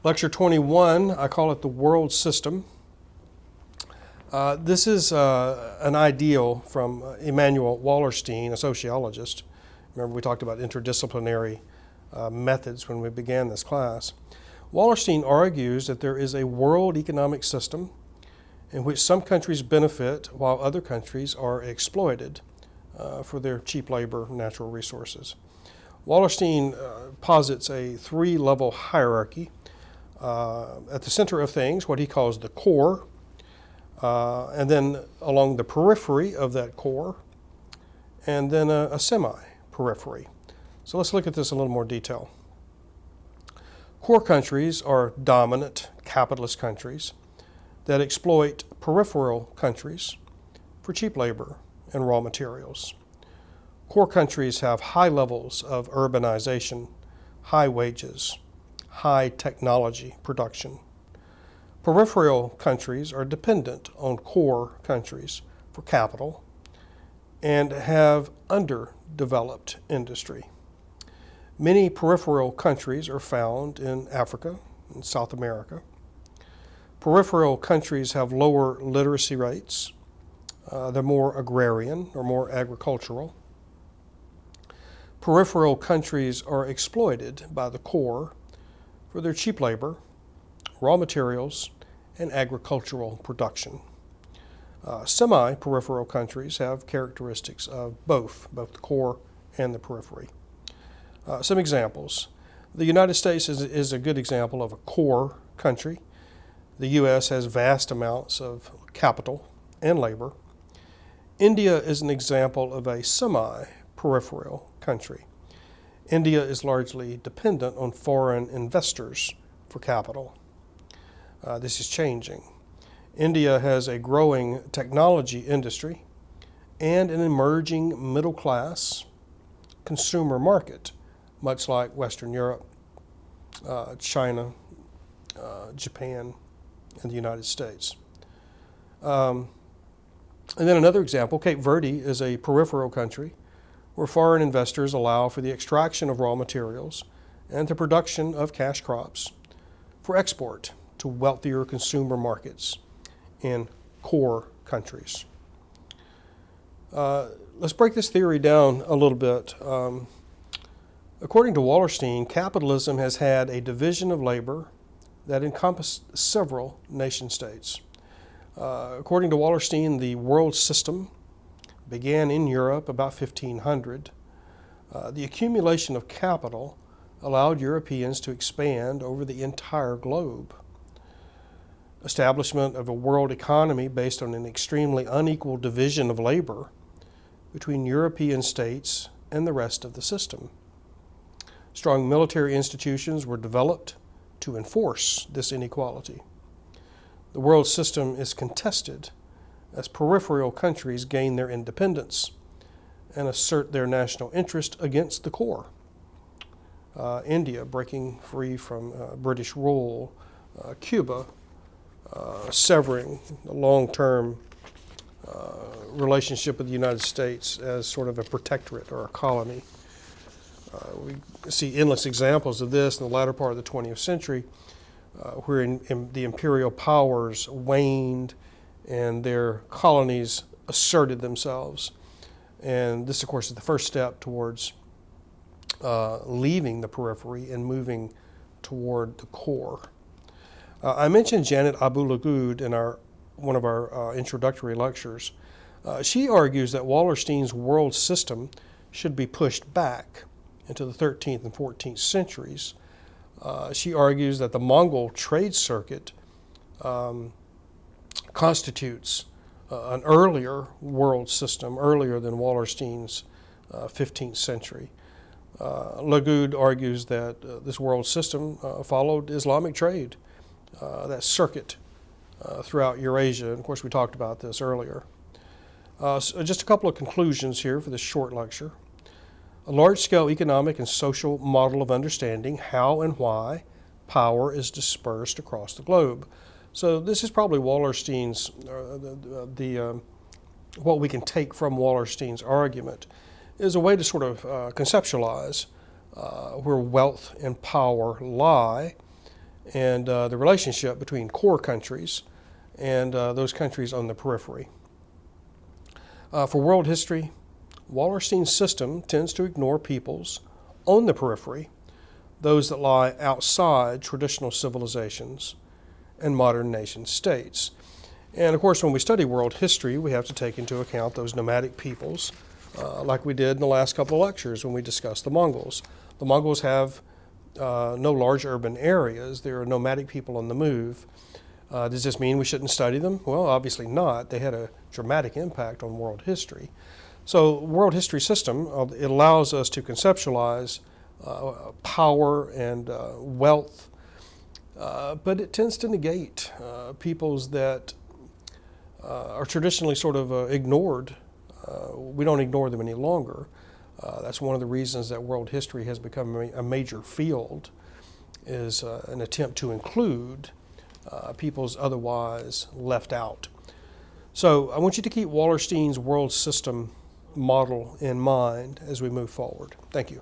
Lecture 21, I call it the world system. This is an ideal from Emanuel Wallerstein, a sociologist. Remember we talked about interdisciplinary methods when we began this class. Wallerstein argues that there is a world economic system in which some countries benefit while other countries are exploited for their cheap labor and natural resources. Wallerstein posits a three-level hierarchy. At the center of things, what he calls the core, and then along the periphery of that core, and then a semi-periphery. So let's look at this in a little more detail. Core countries are dominant capitalist countries that exploit peripheral countries for cheap labor and raw materials. Core countries have high levels of urbanization, high wages, high technology production. Peripheral countries are dependent on core countries for capital and have underdeveloped industry. Many peripheral countries are found in Africa and South America. Peripheral countries have lower literacy rates. They're more agrarian or more agricultural. Peripheral countries are exploited by the core for their cheap labor, raw materials, and agricultural production. Semi-peripheral countries have characteristics of both the core and the periphery. Some examples. The United States is a good example of a core country. The U.S. has vast amounts of capital and labor. India is an example of a semi-peripheral country. India is largely dependent on foreign investors for capital. This is changing. India has a growing technology industry and an emerging middle-class consumer market, much like Western Europe, China, Japan, and the United States. And then another example, Cape Verde is a peripheral country where foreign investors allow for the extraction of raw materials and the production of cash crops for export to wealthier consumer markets in core countries. Let's break this theory down a little bit. According to Wallerstein, capitalism has had a division of labor that encompassed several nation states. According to Wallerstein, the world system began in Europe about 1500. The accumulation of capital allowed Europeans to expand over the entire globe. Establishment of a world economy based on an extremely unequal division of labor between European states and the rest of the system. Strong military institutions were developed to enforce this inequality. The world system is contested as peripheral countries gain their independence and assert their national interest against the core. India breaking free from British rule, Cuba severing the long-term relationship with the United States as sort of a protectorate or a colony. We see endless examples of this in the latter part of the 20th century, where the imperial powers waned and their colonies asserted themselves. And this, of course, is the first step towards leaving the periphery and moving toward the core. I mentioned Janet Abu-Lughod in one of our introductory lectures. She argues that Wallerstein's world system should be pushed back into the 13th and 14th centuries. She argues that the Mongol trade circuit constitutes an earlier world system, earlier than Wallerstein's 15th century. Lughod argues that this world system followed Islamic trade, that circuit throughout Eurasia. And of course, we talked about this earlier. So just a couple of conclusions here for this short lecture. A large-scale economic and social model of understanding how and why power is dispersed across the globe. So this is probably Wallerstein's, what we can take from Wallerstein's argument is a way to sort of conceptualize where wealth and power lie and the relationship between core countries and those countries on the periphery. For world history, Wallerstein's system tends to ignore peoples on the periphery, those that lie outside traditional civilizations and modern nation states. And of course, when we study world history, we have to take into account those nomadic peoples, like we did in the last couple of lectures when we discussed the Mongols. The Mongols have no large urban areas. They are nomadic people on the move. Does this mean we shouldn't study them? Well, obviously not. They had a dramatic impact on world history. So world history system, it allows us to conceptualize power and wealth, but it tends to negate peoples that are traditionally sort of ignored. We don't ignore them any longer. That's one of the reasons that world history has become a major field, is an attempt to include peoples otherwise left out. So I want you to keep Wallerstein's world system model in mind as we move forward. Thank you.